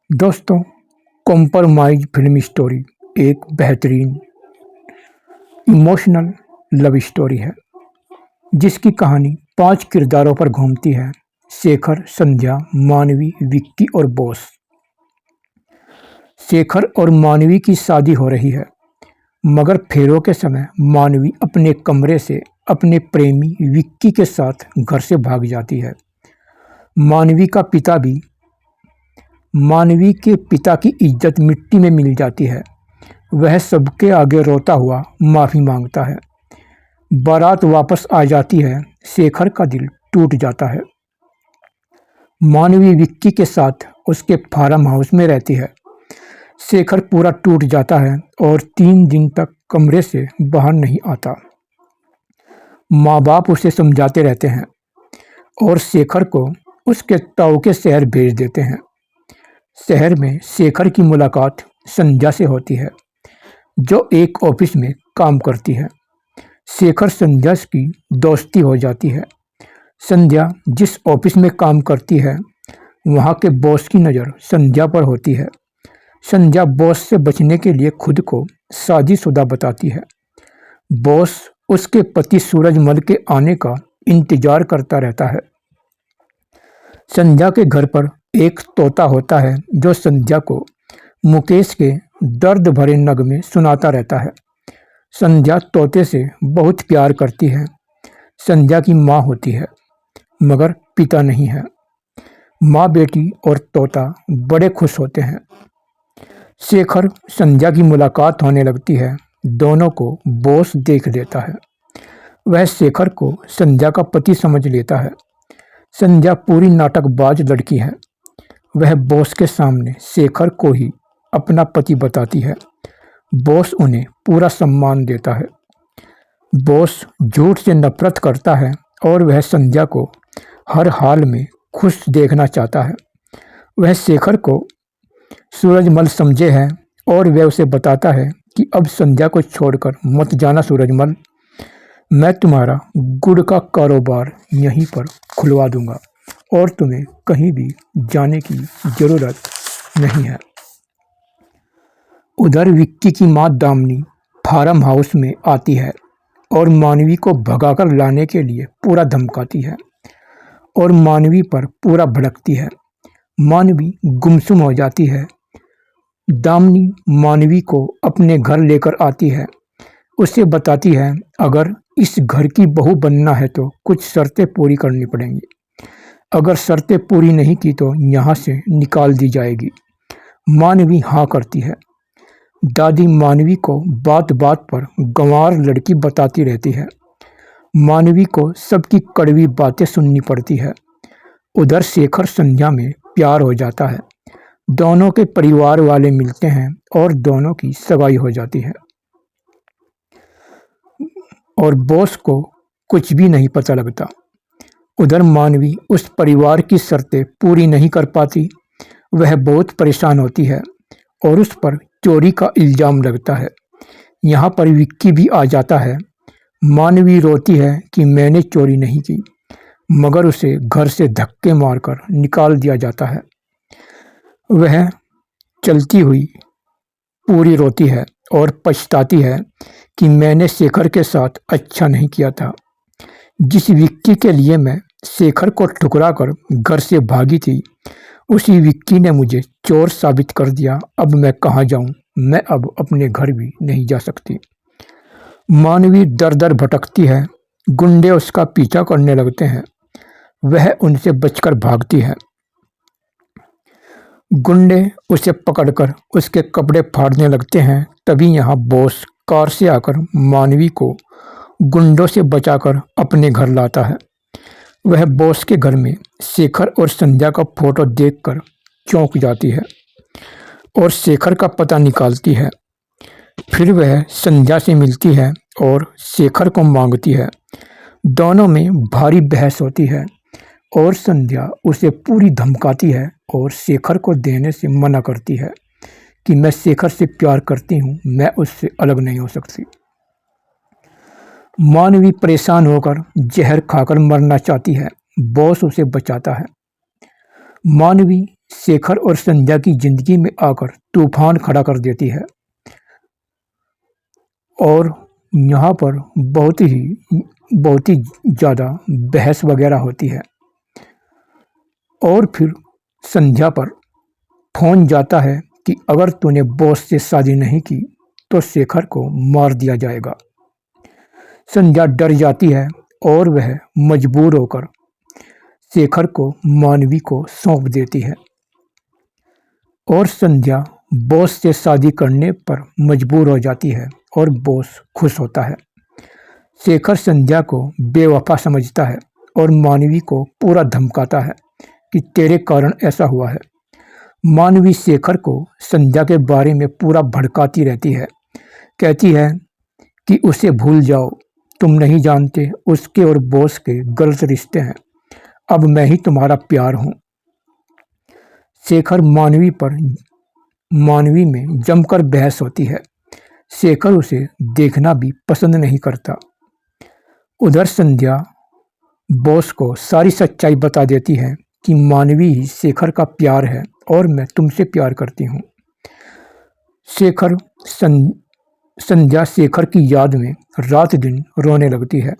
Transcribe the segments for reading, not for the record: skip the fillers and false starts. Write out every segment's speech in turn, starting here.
दोस्तों, कॉम्प्रोमाइज़ फिल्मी स्टोरी एक बेहतरीन इमोशनल लव स्टोरी है जिसकी कहानी 5 किरदारों पर घूमती है। शेखर, संध्या, मानवी, विक्की और बॉस। शेखर और मानवी की शादी हो रही है, मगर फेरों के समय मानवी अपने कमरे से अपने प्रेमी विक्की के साथ घर से भाग जाती है। मानवी के पिता की इज्जत मिट्टी में मिल जाती है। वह सबके आगे रोता हुआ माफ़ी मांगता है। बारात वापस आ जाती है। शेखर का दिल टूट जाता है। मानवी विक्की के साथ उसके फार्म हाउस में रहती है। शेखर पूरा टूट जाता है और 3 दिन तक कमरे से बाहर नहीं आता। माँ बाप उसे समझाते रहते हैं और शेखर को उसके ताऊ के शहर भेज देते हैं। शहर में शेखर की मुलाकात संध्या से होती है, जो एक ऑफिस में काम करती है। शेखर संध्या की दोस्ती हो जाती है। संध्या जिस ऑफिस में काम करती है, वहाँ के बॉस की नज़र संध्या पर होती है। संध्या बॉस से बचने के लिए खुद को शादीशुदा बताती है। बॉस उसके पति सूरजमल के आने का इंतजार करता रहता है। संध्या के घर पर एक तोता होता है जो संध्या को मुकेश के दर्द भरे नगमे सुनाता रहता है। संध्या तोते से बहुत प्यार करती है। संध्या की माँ होती है, मगर पिता नहीं है। माँ, बेटी और तोता बड़े खुश होते हैं। शेखर संध्या की मुलाकात होने लगती है। दोनों को बॉस देख लेता है। वह शेखर को संध्या का पति समझ लेता है। संध्या पूरी नाटकबाज लड़की है। वह बॉस के सामने शेखर को ही अपना पति बताती है। बॉस उन्हें पूरा सम्मान देता है। बॉस झूठ से नफरत करता है और वह संध्या को हर हाल में खुश देखना चाहता है। वह शेखर को सूरजमल समझे है और वह उसे बताता है कि अब संध्या को छोड़कर मत जाना सूरजमल, मैं तुम्हारा गुड़ का कारोबार यहीं पर खुलवा दूंगा और तुम्हें कहीं भी जाने की ज़रूरत नहीं है। उधर विक्की की माँ दामिनी फार्म हाउस में आती है और मानवी को भगाकर लाने के लिए पूरा धमकाती है और मानवी पर पूरा भड़कती है। मानवी गुमसुम हो जाती है। दामिनी मानवी को अपने घर लेकर आती है। उसे बताती है, अगर इस घर की बहू बनना है तो कुछ शर्तें पूरी करनी पड़ेंगी। अगर शर्तें पूरी नहीं की तो यहाँ से निकाल दी जाएगी। मानवी हाँ करती है। दादी मानवी को बात बात पर गंवार लड़की बताती रहती है। मानवी को सबकी कड़वी बातें सुननी पड़ती है। उधर शेखर संध्या में प्यार हो जाता है। दोनों के परिवार वाले मिलते हैं और दोनों की सगाई हो जाती है और बॉस को कुछ भी नहीं पता लगता। उधर मानवी उस परिवार की शर्तें पूरी नहीं कर पाती। वह बहुत परेशान होती है और उस पर चोरी का इल्ज़ाम लगता है। यहाँ पर विक्की भी आ जाता है। मानवी रोती है कि मैंने चोरी नहीं की, मगर उसे घर से धक्के मारकर निकाल दिया जाता है। वह चलती हुई पूरी रोती है और पछताती है कि मैंने शेखर के साथ अच्छा नहीं किया था। जिस विक्की के लिए मैं शेखर को ठुकरा कर घर से भागी थी, उसी विक्की ने मुझे चोर साबित कर दिया। अब मैं कहाँ जाऊँ? मैं अब अपने घर भी नहीं जा सकती। मानवी दर दर भटकती है। गुंडे उसका पीछा करने लगते हैं। वह उनसे बचकर भागती है। गुंडे उसे पकड़कर उसके कपड़े फाड़ने लगते हैं। तभी यहाँ बॉस कार से आकर मानवी को गुंडों से बचाकर अपने घर लाता है। वह बॉस के घर में शेखर और संध्या का फोटो देखकर चौंक जाती है और शेखर का पता निकालती है। फिर वह संध्या से मिलती है और शेखर को मांगती है। दोनों में भारी बहस होती है और संध्या उसे पूरी धमकाती है और शेखर को देने से मना करती है कि मैं शेखर से प्यार करती हूँ, मैं उससे अलग नहीं हो सकती। मानवी परेशान होकर जहर खाकर मरना चाहती है। बॉस उसे बचाता है। मानवी शेखर और संध्या की जिंदगी में आकर तूफान खड़ा कर देती है और यहाँ पर बहुत ही ज़्यादा बहस वगैरह होती है। और फिर संध्या पर फोन जाता है कि अगर तूने बॉस से शादी नहीं की तो शेखर को मार दिया जाएगा। संध्या डर जाती है और वह मजबूर होकर शेखर को मानवी को सौंप देती है और संध्या बॉस से शादी करने पर मजबूर हो जाती है और बॉस खुश होता है। शेखर संध्या को बेवफा समझता है और मानवी को पूरा धमकाता है कि तेरे कारण ऐसा हुआ है। मानवी शेखर को संध्या के बारे में पूरा भड़काती रहती है, कहती है कि उसे भूल जाओ, तुम नहीं जानते उसके और बॉस के गलत रिश्ते हैं, अब मैं ही तुम्हारा प्यार हूँ। शेखर मानवी में जमकर बहस होती है। शेखर उसे देखना भी पसंद नहीं करता। उधर संध्या बॉस को सारी सच्चाई बता देती है कि मानवी ही शेखर का प्यार है और मैं तुमसे प्यार करती हूँ। संध्या शेखर की याद में रात दिन रोने लगती है।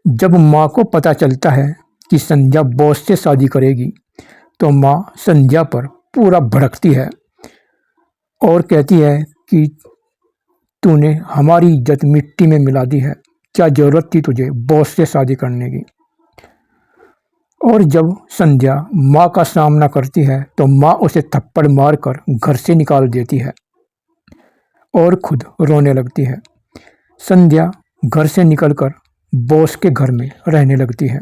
जब माँ को पता चलता है कि संध्या बॉस से शादी करेगी तो माँ संध्या पर पूरा भड़कती है और कहती है कि तूने हमारी इज्जत मिट्टी में मिला दी है, क्या जरूरत थी तुझे बॉस से शादी करने की। और जब संध्या माँ का सामना करती है तो माँ उसे थप्पड़ मारकर घर से निकाल देती है और खुद रोने लगती है। संध्या घर से निकलकर बॉस के घर में रहने लगती है।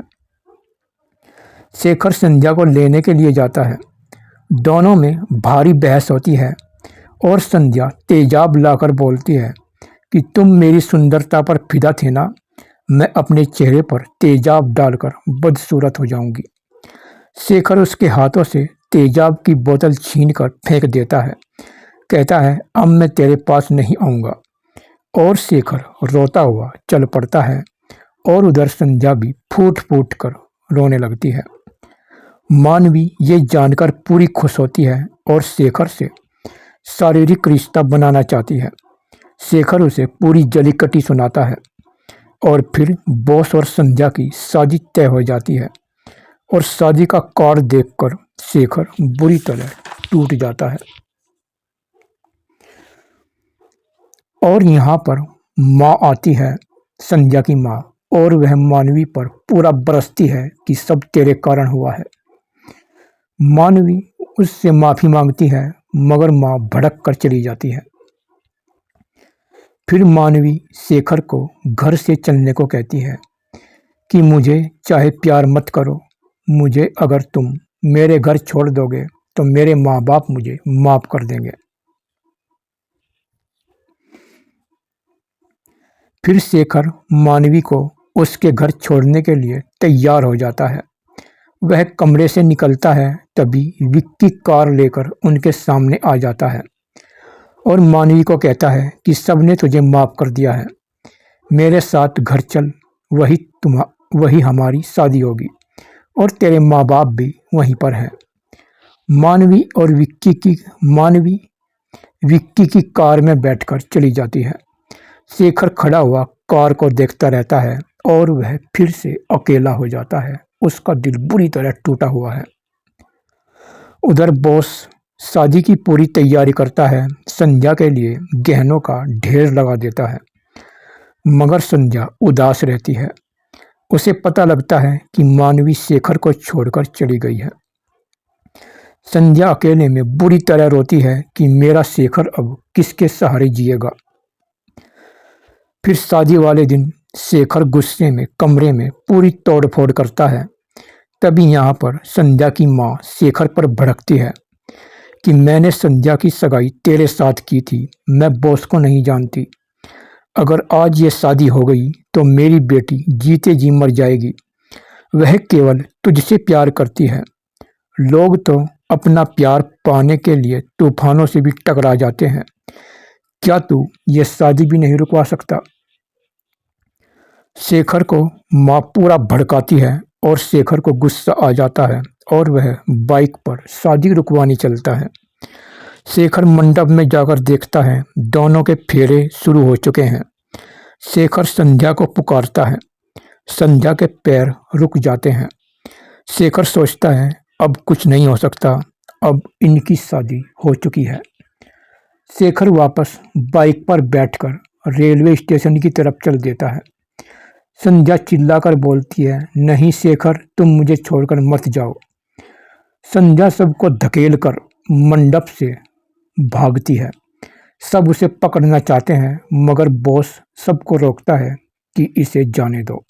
शेखर संध्या को लेने के लिए जाता है। दोनों में भारी बहस होती है और संध्या तेजाब लाकर बोलती है कि तुम मेरी सुंदरता पर फिदा थे ना, मैं अपने चेहरे पर तेजाब डालकर बदसूरत हो जाऊंगी। शेखर उसके हाथों से तेजाब की बोतल छीनकर फेंक देता है, कहता है अब मैं तेरे पास नहीं आऊँगा। और शेखर रोता हुआ चल पड़ता है और उधर संध्या भी फूट फूट कर रोने लगती है। मानवी ये जानकर पूरी खुश होती है और शेखर से शारीरिक रिश्ता बनाना चाहती है। शेखर उसे पूरी जली कटी सुनाता है और फिर बॉस और संध्या की शादी तय हो जाती है और शादी का कार्ड देखकर शेखर बुरी तरह टूट जाता है। और यहाँ पर माँ आती है, संध्या की माँ, और वह मानवी पर पूरा बरसती है कि सब तेरे कारण हुआ है। मानवी उससे माफ़ी मांगती है मगर माँ भड़क कर चली जाती है। फिर मानवी शेखर को घर से चलने को कहती है कि मुझे चाहे प्यार मत करो, मुझे अगर तुम मेरे घर छोड़ दोगे तो मेरे माँ बाप मुझे माफ़ कर देंगे। फिर शेखर मानवी को उसके घर छोड़ने के लिए तैयार हो जाता है। वह कमरे से निकलता है तभी विक्की कार लेकर उनके सामने आ जाता है और मानवी को कहता है कि सबने तुझे माफ़ कर दिया है, मेरे साथ घर चल, वही हमारी शादी होगी और तेरे माँ बाप भी वहीं पर हैं। मानवी विक्की की कार में बैठकर चली जाती है। शेखर खड़ा हुआ कार को देखता रहता है और वह फिर से अकेला हो जाता है। उसका दिल बुरी तरह टूटा हुआ है। उधर बॉस शादी की पूरी तैयारी करता है, संध्या के लिए गहनों का ढेर लगा देता है, मगर संध्या उदास रहती है। उसे पता लगता है कि मानवी शेखर को छोड़कर चली गई है। संध्या अकेले में बुरी तरह रोती है कि मेरा शेखर अब किसके सहारे जिएगा। फिर शादी वाले दिन शेखर गुस्से में कमरे में पूरी तोड़फोड़ करता है। तभी यहाँ पर संध्या की माँ शेखर पर भड़कती है कि मैंने संध्या की सगाई तेरे साथ की थी, मैं बॉस को नहीं जानती। अगर आज ये शादी हो गई तो मेरी बेटी जीते जी मर जाएगी। वह केवल तुझसे प्यार करती है। लोग तो अपना प्यार पाने के लिए तूफानों से भी टकरा जाते हैं, क्या तू ये शादी भी नहीं रुकवा सकता। शेखर को माँ पूरा भड़काती है और शेखर को गुस्सा आ जाता है और वह बाइक पर शादी रुकवाने चलता है। शेखर मंडप में जाकर देखता है दोनों के फेरे शुरू हो चुके हैं। शेखर संध्या को पुकारता है। संध्या के पैर रुक जाते हैं। शेखर सोचता है अब कुछ नहीं हो सकता, अब इनकी शादी हो चुकी है। शेखर वापस बाइक पर बैठकर रेलवे स्टेशन की तरफ चल देता है। संध्या चिल्लाकर बोलती है, नहीं शेखर, तुम मुझे छोड़कर मत जाओ। संध्या सबको धकेल कर मंडप से भागती है। सब उसे पकड़ना चाहते हैं मगर बॉस सबको रोकता है कि इसे जाने दो।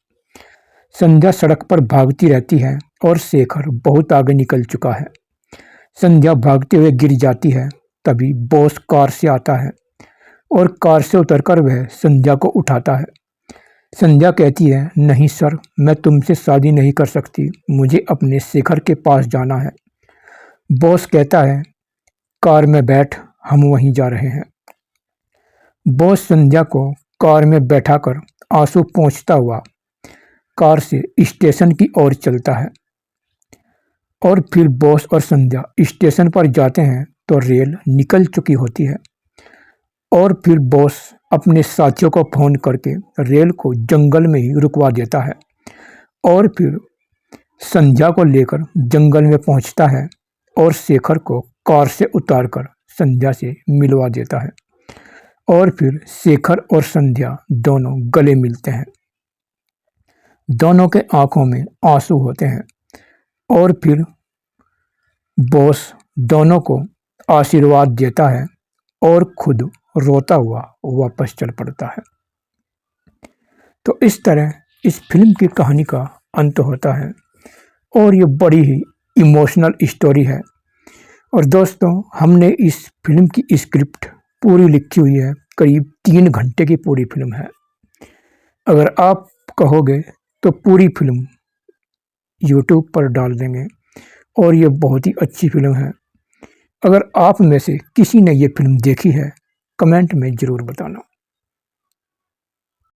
संध्या सड़क पर भागती रहती है और शेखर बहुत आगे निकल चुका है। संध्या भागते हुए गिर जाती है। तभी बॉस कार से आता है और कार से उतरकर वह संध्या को उठाता है। संध्या कहती है, नहीं सर, मैं तुमसे शादी नहीं कर सकती, मुझे अपने शेखर के पास जाना है। बॉस कहता है, कार में बैठ, हम वहीं जा रहे हैं। बॉस संध्या को कार में बैठाकर आंसू पोंछता हुआ कार से स्टेशन की ओर चलता है। और फिर बॉस और संध्या स्टेशन पर जाते हैं तो रेल निकल चुकी होती है। और फिर बॉस अपने साथियों को फोन करके रेल को जंगल में ही रुकवा देता है और फिर संध्या को लेकर जंगल में पहुंचता है और शेखर को कार से उतारकर संध्या से मिलवा देता है। और फिर शेखर और संध्या दोनों गले मिलते हैं। दोनों के आंखों में आंसू होते हैं और फिर बॉस दोनों को आशीर्वाद देता है और खुद रोता हुआ वापस चल पड़ता है। तो इस तरह इस फिल्म की कहानी का अंत होता है और ये बड़ी ही इमोशनल स्टोरी है। और दोस्तों, हमने इस फिल्म की स्क्रिप्ट पूरी लिखी हुई है, करीब 3 घंटे की पूरी फिल्म है। अगर आप कहोगे तो पूरी फिल्म यूट्यूब पर डाल देंगे और ये बहुत ही अच्छी फिल्म है। अगर आप में से किसी ने ये फिल्म देखी है, कमेंट में ज़रूर बताना।